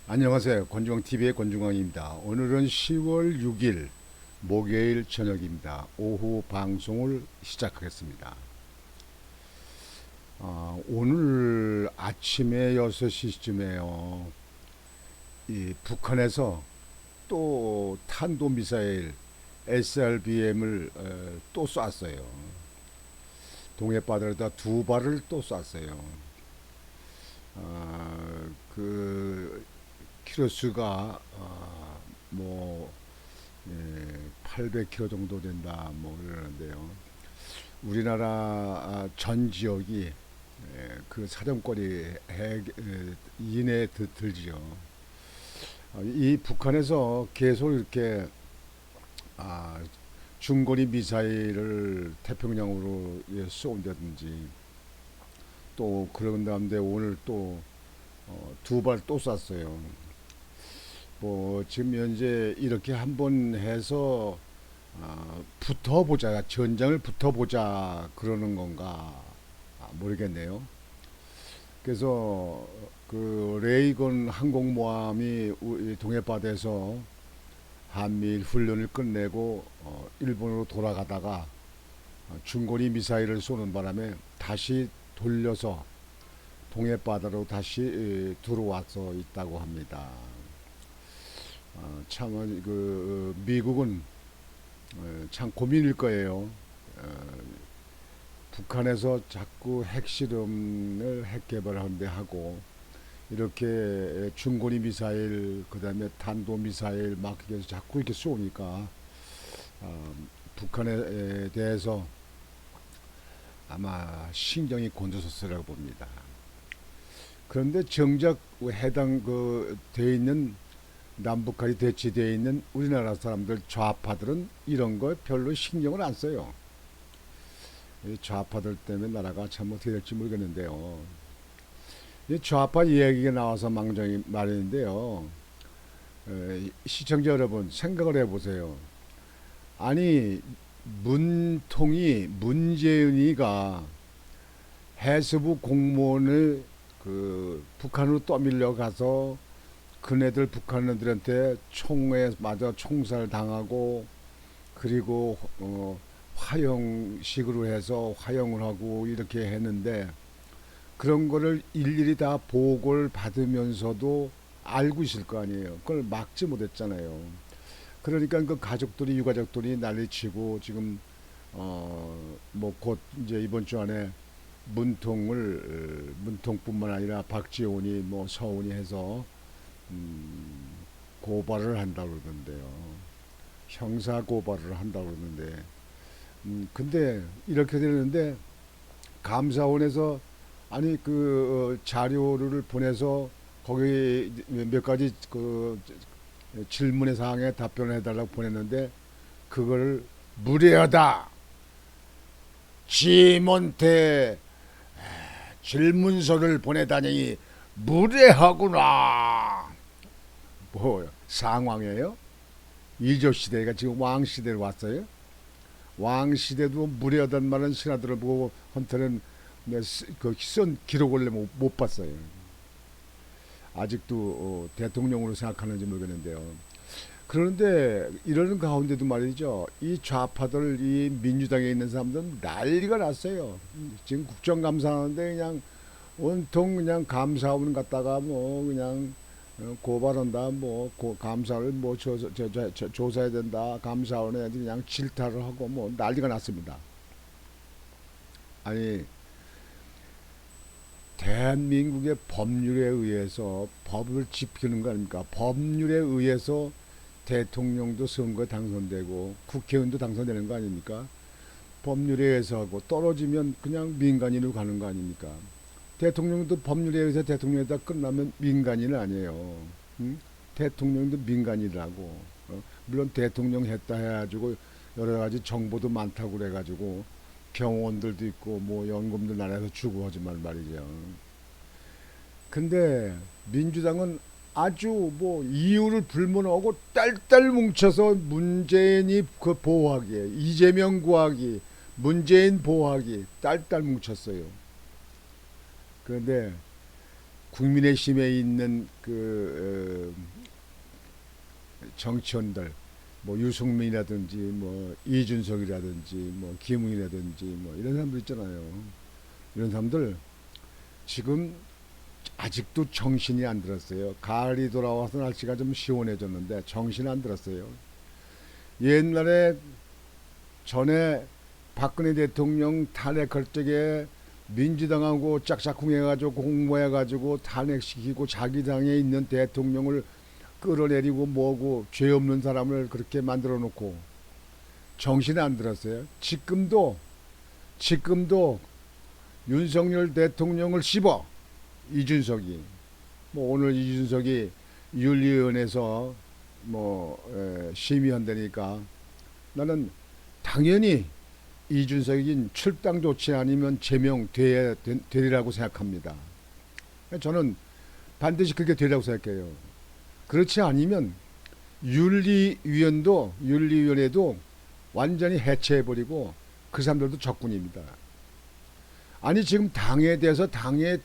안녕하세요. 권중광TV의 권중광입니다. 오늘은 10월 6일 목요일 저녁입니다. 오후 방송을 시작하겠습니다. 오늘 아침에 6시쯤에요. 이 북한에서 또 탄도미사일 SRBM을 또 쐈어요. 동해바다에다 두 발을 또 쐈어요. 그 키로수가 뭐 800km 정도 된다 뭐 이러는데요. 우리나라 전 지역이 그 사정거리 이내에 들지요. 이 북한에서 계속 이렇게 아, 중거리 미사일을 태평양으로 쏘온다든지 또 그런 다음에 오늘 또 두 발 또 쐈어요. 뭐 지금 현재 이렇게 한번 해서 붙어보자, 전장을 붙어보자 그러는 건가 모르겠네요. 그래서 그 레이건 항공모함이 동해바다에서 한미일 훈련을 끝내고 일본으로 돌아가다가 중거리 미사일을 쏘는 바람에 다시 돌려서 동해바다로 다시 들어와서 있다고 합니다. 참, 미국은 참 고민일 거예요. 북한에서 자꾸 핵실험을 핵 개발하는데 하고 이렇게 중거리 미사일 그다음에 탄도 미사일 막 해서 자꾸 이렇게 쏘니까 북한에 대해서 아마 신경이 곤두섰으라고 봅니다. 그런데 정작 해당 돼 있는 남북한이 대치되어 있는 우리나라 사람들 좌파들은 이런 거 별로 신경을 안 써요. 이 좌파들 때문에 나라가 참 어떻게 될지 모르겠는데요. 이 좌파 이야기가 나와서 망정이 말인데요. 시청자 여러분 생각을 해보세요. 아니 문재인이가 해수부 공무원을 그 북한으로 떠밀려 가서 그네들 북한인들한테 총에 맞아 총살 당하고 그리고 화형식으로 해서 화형을 하고 이렇게 했는데 그런 거를 일일이 다 보고를 받으면서도 알고 있을 거 아니에요. 그걸 막지 못했잖아요. 그러니까 그 가족들이 유가족들이 난리치고 지금 뭐 곧 이제 이번 주 안에 문통뿐만 아니라 박지원이 뭐 서훈이 해서 고발을 한다고 그러던데요. 형사 고발을 한다고 그러는데 근데 이렇게 되는데 감사원에서 아니 자료를 보내서 거기 몇 가지 그 질문의 사항에 답변을 해달라고 보냈는데 그걸 무례하다. 지몬테 질문서를 보내다니 무례하구나. 뭐 상황이에요? 이조 시대가 지금 왕 시대로 왔어요. 왕 시대도 무례하단 말은 신하들을 보고 헌터는 그쓴 기록을 못 봤어요. 아직도 대통령으로 생각하는지 모르겠는데요. 그런데 이러는 가운데도 말이죠. 이 좌파들, 이 민주당에 있는 사람들은 난리가 났어요. 지금 국정감사하는데 그냥 온통 그냥 감사원 갔다가 뭐 그냥 고발한다, 뭐 감사를 뭐 조사해야 된다, 감사원에 그냥 질타를 하고 뭐 난리가 났습니다. 아니 대한민국의 법률에 의해서 법을 지키는 거 아닙니까? 법률에 의해서 대통령도 선거에 당선되고 국회의원도 당선되는 거 아닙니까? 법률에 의해서 하고 떨어지면 그냥 민간인으로 가는 거 아닙니까? 대통령도 법률에 의해서 대통령에다 끝나면 민간인은 아니에요. 응? 대통령도 민간인이라고. 물론 대통령 했다 해가지고 여러 가지 정보도 많다고 그래가지고 병원들도 있고 뭐 연금도 나라에서 주고 하지만 말이죠. 근데 민주당은 아주 뭐 이유를 불문하고 딸딸 뭉쳐서 문재인이 그 보호하기, 이재명 구하기, 문재인 보호하기 딸딸 뭉쳤어요. 그런데 국민의힘에 있는 그 정치원들, 뭐 유승민이라든지 뭐 이준석이라든지 뭐 김웅이라든지 뭐 이런 사람들 있잖아요. 이런 사람들 지금 아직도 정신이 안 들었어요. 가을이 돌아와서 날씨가 좀 시원해졌는데 정신이 안 들었어요. 옛날에 전에 박근혜 대통령 탄핵할 적에 민주당하고 짝짝꿍해가지고 공모해가지고 탄핵시키고 자기 당에 있는 대통령을 끌어내리고 뭐고 죄 없는 사람을 그렇게 만들어 놓고 정신이 안 들었어요. 지금도 윤석열 대통령을 씹어 이준석이 뭐 오늘 이준석이 윤리위원회에서 뭐 심의한다니까 나는 당연히 이준석이 출당 조치 아니면 되리라고 생각합니다. 저는 반드시 그렇게 되리라고 생각해요. 그렇지 아니면 윤리위원회도 완전히 해체해버리고 그 사람들도 적군입니다. 아니 지금 당에 대해서 당의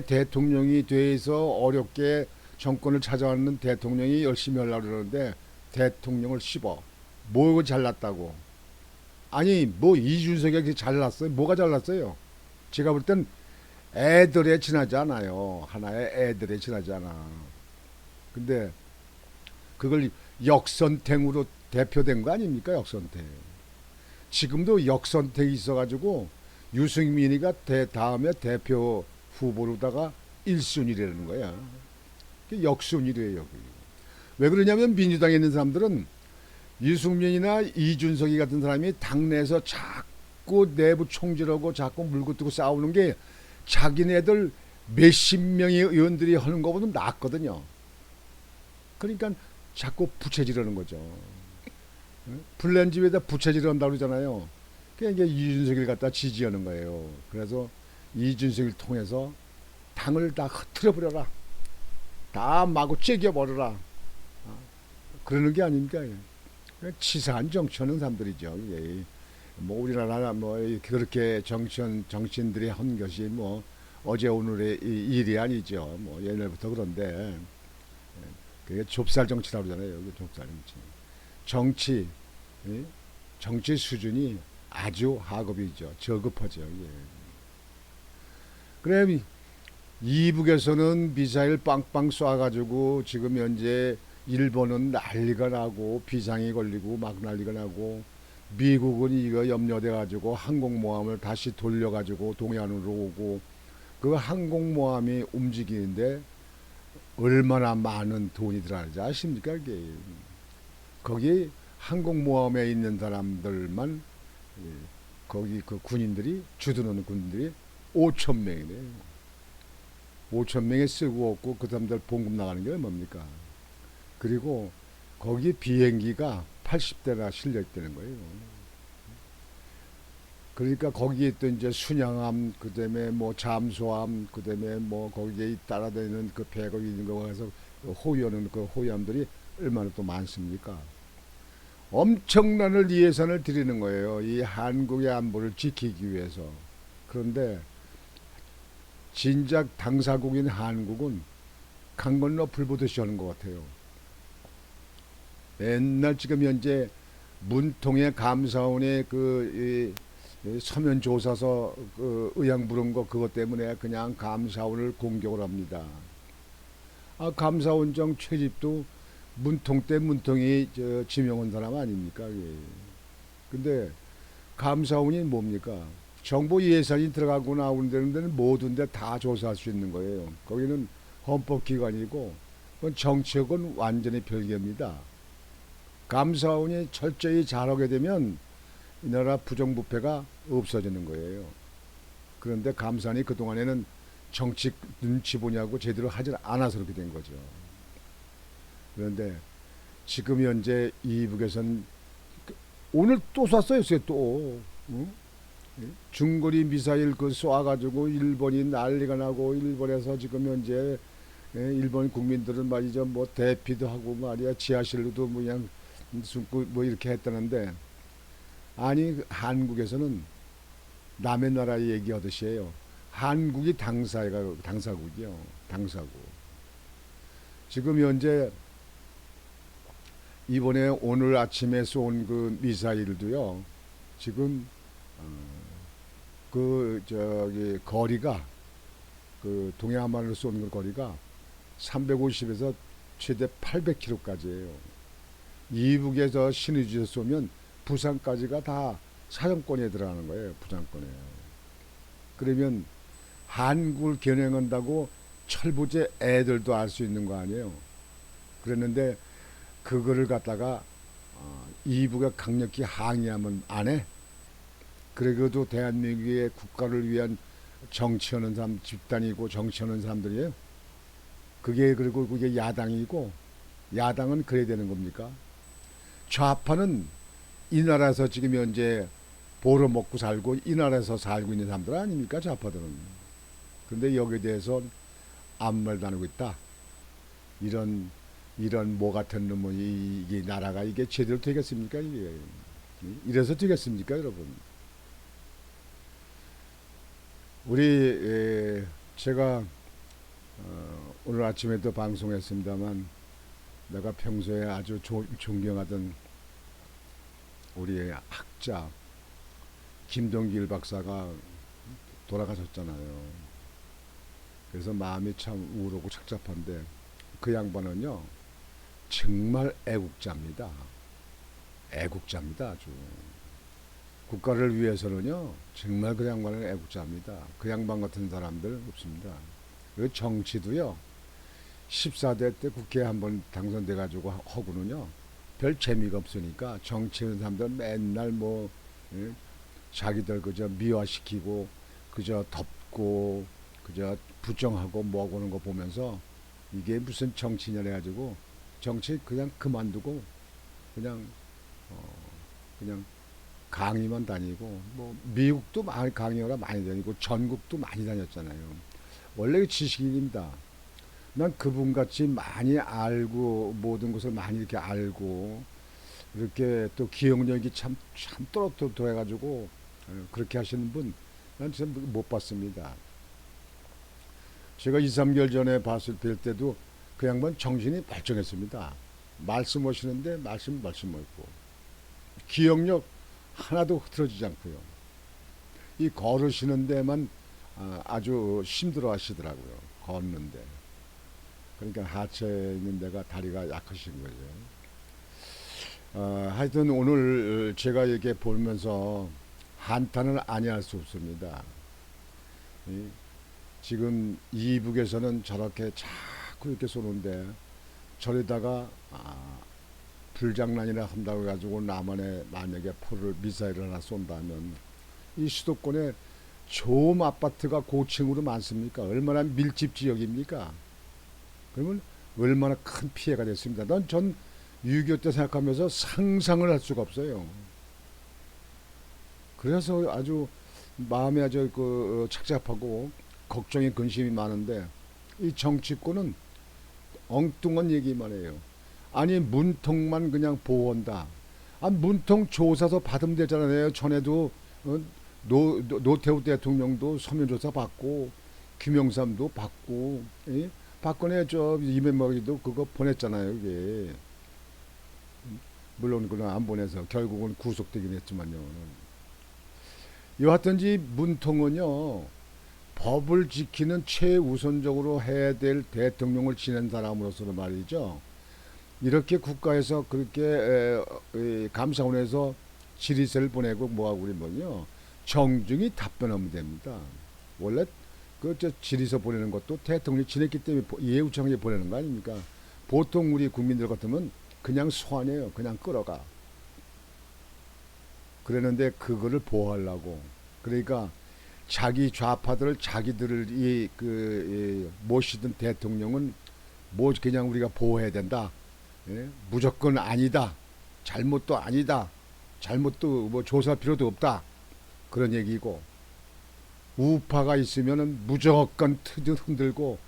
대통령이 돼서 어렵게 정권을 찾아왔는 대통령이 열심히 하려고 그러는데 대통령을 씹어. 뭐 잘났다고. 아니 뭐 이준석이 잘났어요? 뭐가 잘났어요? 제가 볼 땐 애들에 지나지 않아요. 하나의 애들에 지나지 않아. 근데 그걸 역선택으로 대표된 거 아닙니까? 역선택. 지금도 역선택이 있어가지고 유승민이가 다음에 대표 후보로다가 1순위라는 거야. 역순위래요. 왜 그러냐면 민주당에 있는 사람들은 유승민이나 이준석이 같은 사람이 당내에서 자꾸 내부 총질하고 자꾸 물고 뜨고 싸우는 게 자기네들 몇십 명의 의원들이 하는 것보다 낫거든요. 그러니까 자꾸 부채질하는 거죠. 불난집에다 부채질을 한다고 그러잖아요. 그러니까 이제 이준석을 갖다 지지하는 거예요. 그래서 이준석을 통해서 당을 다 흐트려버려라. 다 마구 째겨버려라. 그러는 게 아닙니까? 치사한 정치하는 사람들이죠. 뭐 우리나라 뭐 그렇게 정치인들이 한 것이 뭐 어제 오늘의 일이 아니죠. 뭐 옛날부터 그런데 그게 좁쌀 정치라고 그러잖아요. 좁쌀 정치. 정치 수준이 아주 하급이죠. 저급하죠. 그래 이북에서는 미사일 빵빵 쏴가지고 지금 현재 일본은 난리가 나고 비상이 걸리고 막 난리가 나고 미국은 이거 염려돼가지고 항공모함을 다시 돌려가지고 동해안으로 오고 그 항공모함이 움직이는데 얼마나 많은 돈이 들어가는지 아십니까? 이게 거기 항공모함에 있는 사람들만 거기 그 군인들이 주둔하는 군인들이 5천 명이네요. 5천 명에 쓰고 없고 그 사람들 봉급 나가는 게 뭡니까? 그리고 거기 비행기가 80대나 실려 있다는 거예요. 그러니까 거기에 또 이제 순양함, 그다음에 뭐 잠수함, 그다음에 뭐 거기에 따라다니는 그 배가 있는 거 가서 호위하는 그 호위함들이 얼마나 또 많습니까? 엄청난 예산을 들이는 거예요. 이 한국의 안보를 지키기 위해서. 그런데 진작 당사국인 한국은 강 건너 불 보듯이 하는 것 같아요. 맨날 지금 현재 문통의 감사원의 그 서면 조사서 그 의향 부른 거 그것 때문에 그냥 감사원을 공격을 합니다. 감사원장 채집도 문통 때 문통이 지명한 사람 아닙니까? 근데 감사원이 뭡니까? 정부 예산이 들어가고 나오는 데는 모든 데 다 조사할 수 있는 거예요. 거기는 헌법기관이고 그건 정치하고는 완전히 별개입니다. 감사원이 철저히 잘하게 되면 이 나라 부정부패가 없어지는 거예요. 그런데 감사원이 그동안에는 정치 눈치 보냐고 제대로 하질 않아서 그렇게 된 거죠. 그런데 지금 현재 이북에선 오늘 또 쐈어요. 또 중거리 미사일 그 쏴가지고 일본이 난리가 나고 일본에서 지금 현재 일본 국민들은 말이죠 뭐 대피도 하고 말이야 지하실로도 뭐 그냥 숨고 뭐 이렇게 했다는데 아니 한국에서는 남의 나라 얘기하듯이 해요. 한국이 당사국이요. 당사국. 지금 현재 이번에 오늘 아침에 쏜 그 미사일도요. 지금 그 저기 거리가 그 동해안만으로 쏘는 그 거리가 350에서 최대 800km까지예요. 이북에서 신의주에서 쏘면 부산까지가 다 사정권에 들어가는 거예요. 부산권에. 그러면 한국을 겨냥한다고 철부지 애들도 알 수 있는 거 아니에요. 그랬는데 그거를 갖다가 이북에 강력히 항의하면 안 해. 그래도 대한민국의 국가를 위한 정치하는 사람 집단이고 정치하는 사람들이에요. 그게 그리고 그게 야당이고 야당은 그래야 되는 겁니까? 좌파는 이 나라에서 지금 현재 보러 먹고 살고 이 나라에서 살고 있는 사람들 아닙니까? 좌파들은. 그런데 여기에 대해서 아무 말도 안 하고 있다. 이런 뭐 같은 놈의 이게 나라가 이게 제대로 되겠습니까? 이게 이래서 되겠습니까, 여러분? 제가 오늘 아침에도 방송했습니다만 내가 평소에 아주 존경하던 우리 학자 김동길 박사가 돌아가셨잖아요. 그래서 마음이 참 우울하고 착잡한데 그 양반은요 정말 애국자입니다. 애국자입니다. 아주 국가를 위해서는요 정말 그 양반은 애국자입니다. 그 양반 같은 사람들 없습니다. 그리고 정치도요 14대 때 국회에 한번 당선돼 가지고 하고는요 별 재미가 없으니까 정치하는 사람들 맨날 뭐 자기들 그저 미화시키고 그저 덮고 그저 부정하고 뭐하고 하는 거 보면서 이게 무슨 정치냐 해가지고 정치 그냥 그만두고 그냥 그냥 강의만 다니고 뭐 미국도 많이 강의하러 많이 다니고 전국도 많이 다녔잖아요. 원래 지식인입니다. 난 그분같이 많이 알고 모든 것을 많이 이렇게 알고 이렇게 또 기억력이 참 또렷해가지고 그렇게 하시는 분 난 진짜 못 봤습니다. 제가 2, 3개월 전에 뵐 때도 그 양반 정신이 멀쩡했습니다. 말씀하시는데 말씀하시고 기억력 하나도 흐트러지지 않고요. 이 걸으시는 데만 아주 힘들어 하시더라고요. 걷는데. 그러니까 하체에 있는 데가 다리가 약하신 거죠. 하여튼 오늘 제가 이렇게 보면서 한탄을 아니할 수 없습니다. 지금 이북에서는 저렇게 자꾸 이렇게 쏘는데 저리다가 불장난이나 한다고 해가지고 남한에 만약에 미사일을 하나 쏜다면 이 수도권에 좋은 아파트가 고층으로 많습니까? 얼마나 밀집 지역입니까? 그러면 얼마나 큰 피해가 됐습니다. 전 6.25 때 생각하면서 상상을 할 수가 없어요. 그래서 아주 마음이 아주 착잡하고 걱정이 근심이 많은데 이 정치권은 엉뚱한 얘기만 해요. 아니 문통만 그냥 보호한다. 문통 조사서 받으면 되잖아요. 전에도 노태우 대통령도 서면조사 받고 김영삼도 받고 박근혜 이명박이도 그거 보냈잖아요. 이게 물론 그건 안 보내서 결국은 구속되긴 했지만요. 여하튼지 문통은요 법을 지키는 최우선적으로 해야 될 대통령을 지낸 사람으로서는 말이죠. 이렇게 국가에서 그렇게 감사원에서 질의서를 보내고 뭐하고 그러면요 정중히 답변하면 됩니다. 원래 질의서 보내는 것도 대통령이 지냈기 때문에 예우창에 보내는 거 아닙니까? 보통 우리 국민들 같으면 그냥 소환해요. 그냥 끌어가. 그랬는데 그거를 보호하려고. 그러니까 자기 좌파들 자기들을 모시던 대통령은 뭐 그냥 우리가 보호해야 된다. 무조건 아니다. 잘못도 아니다. 잘못도 뭐 조사할 필요도 없다. 그런 얘기고 우파가 있으면은 무조건 흔들고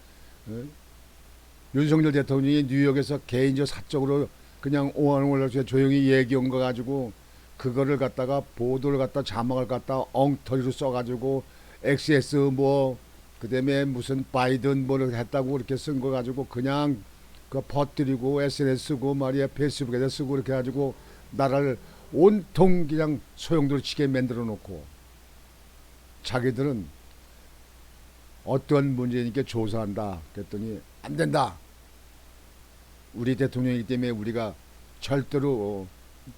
윤석열 대통령이 뉴욕에서 개인적 사적으로 그냥 오한올라서 조용히 얘기한 거 가지고 그거를 갖다가 보도를 갖다 자막을 갖다 엉터리로 써가지고 XS 뭐 그다음에 무슨 바이든 뭐를 했다고 이렇게 쓴 거 가지고 그냥 그 퍼뜨리고 SNS 쓰고 말이야 페이스북에다 쓰고 이렇게 가지고 나라를 온통 그냥 소용돌이 치게 만들어 놓고 자기들은 어떠한 문제니까 조사한다 그랬더니 안 된다. 우리 대통령이기 때문에 우리가 절대로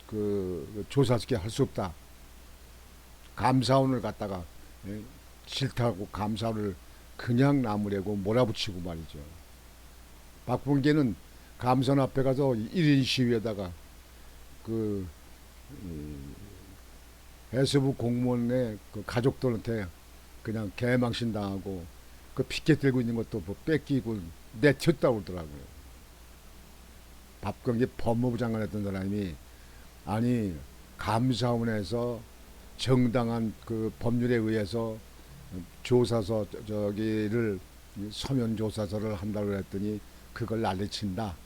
그 조사스럽게 할 수 없다. 감사원을 갖다가 예, 싫다고 감사원을 그냥 나무래고 몰아붙이고 말이죠. 박범계는 감사원 앞에 가서 1인 시위에다가 그 해수부 공무원의 그 가족들한테 그냥 개망신 당하고 그 피켓 들고 있는 것도 뭐 뺏기고 내쳤다고 그러더라고요. 박범계 법무부 장관 했던 사람이 아니 감사원에서 정당한 그 법률에 의해서 조사서 저기를 서면 조사서를 한다고 했더니 그걸 난리친다.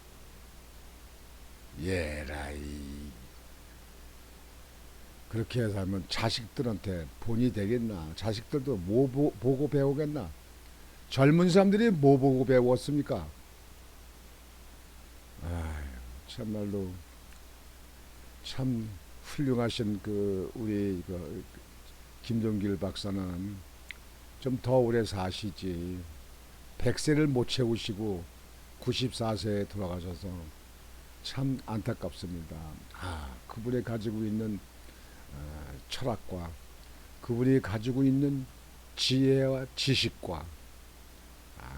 예라이 그렇게 해서 하면 자식들한테 본이 되겠나? 자식들도 뭐 보고 배우겠나? 젊은 사람들이 뭐 보고 배웠습니까? 아, 참말로 참 훌륭하신 그 우리 그 김동길 박사는 좀 더 오래 사시지. 100세를 못 채우시고 94세에 돌아가셔서 참 안타깝습니다. 아, 그분이 가지고 있는 철학과 그분이 가지고 있는 지혜와 지식과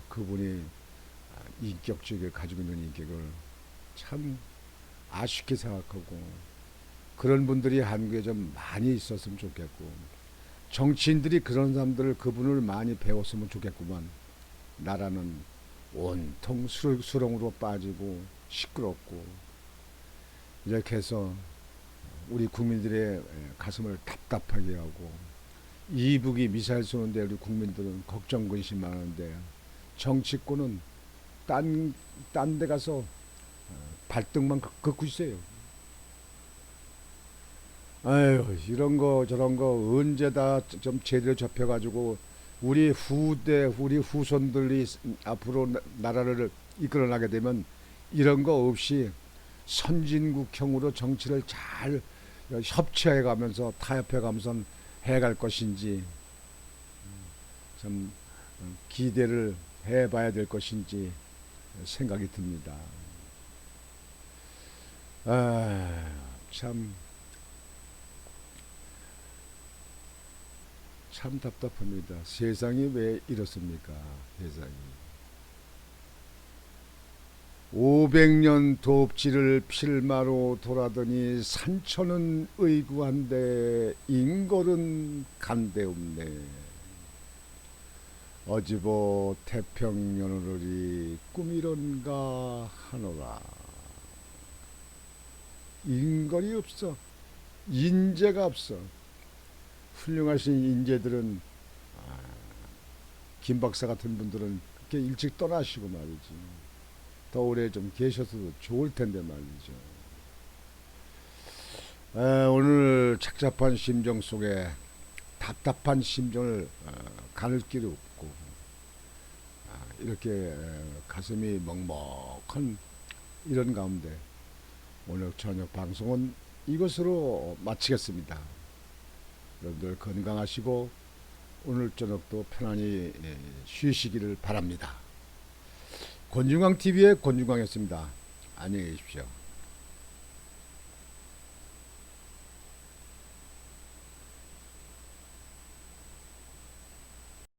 그분이 인격적으로 가지고 있는 인격을 참 아쉽게 생각하고 그런 분들이 한국에 좀 많이 있었으면 좋겠고 정치인들이 그런 사람들을 그분을 많이 배웠으면 좋겠구만. 나라는 온통 수렁으로 빠지고 시끄럽고 이렇게 해서 우리 국민들의 가슴을 답답하게 하고 이북이 미사일 쏘는데 우리 국민들은 걱정 근심 많은데 정치권은 딴 데 가서 발등만 긋고 있어요. 아유 이런 거 저런 거 언제 다 좀 제대로 접혀가지고 우리 후손들이 앞으로 나라를 이끌어나게 되면 이런 거 없이 선진국형으로 정치를 잘 협치해 가면서 타협해 가면서 해갈 것인지 참 기대를 해봐야 될 것인지 생각이 듭니다. 참 답답합니다. 세상이 왜 이렇습니까? 세상이. 500년 돕지를 필마로 돌아더니 산천은 의구한데 인걸은 간데없네. 어지보 태평연호리 꿈이런가 하노라. 인걸이 없어. 인재가 없어. 훌륭하신 인재들은 김 박사 같은 분들은 그렇게 일찍 떠나시고 말이지. 더 오래 좀 계셔도 좋을 텐데 말이죠. 오늘 착잡한 심정 속에 답답한 심정을 가눌 길이 없고 이렇게 가슴이 먹먹한 이런 가운데 오늘 저녁 방송은 이것으로 마치겠습니다. 여러분들 건강하시고 오늘 저녁도 편안히 쉬시기를 바랍니다. 권중광TV의 권중광이었습니다. 안녕히 계십시오.